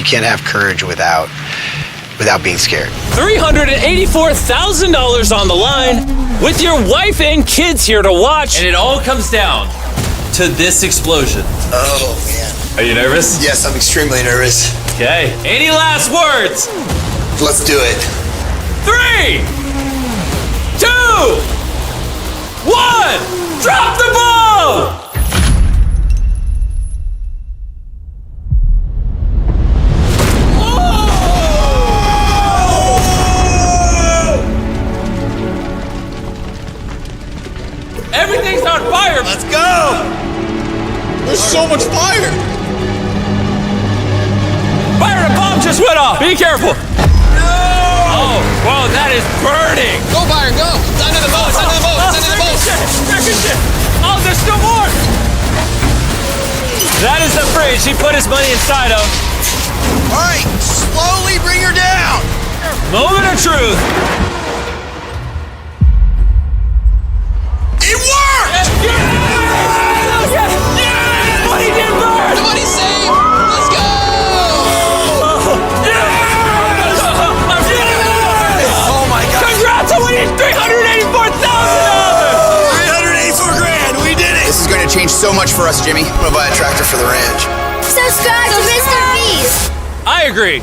can't have courage without being scared. $384,000 on the line with your wife and kids here to watch. And it all comes down to this explosion. Oh, man. Are you nervous? Yes, I'm extremely nervous. Okay. Any last words? Let's do it. 3, 2, 1, drop the bomb! Everything's on fire! Let's go! There's so much fire! Fire, a bomb just went off. Be careful. No! Oh, whoa, that is burning. Go, Byron, go! It's under the boat, it's under the boat, it's under the boat! Ricochet! Oh, there's still more! That is the fridge he put his money inside of. All right, slowly bring her down! Moment of truth. It worked! Yes! Yes! Yes! Money did burn! The money's saved! Let's go! Oh my God! Congrats on winning $384,000! $384,000, we did it! This is going to change so much for us, Jimmy. I'm going to buy a tractor for the ranch. Subscribe to Mr. Beast! I agree.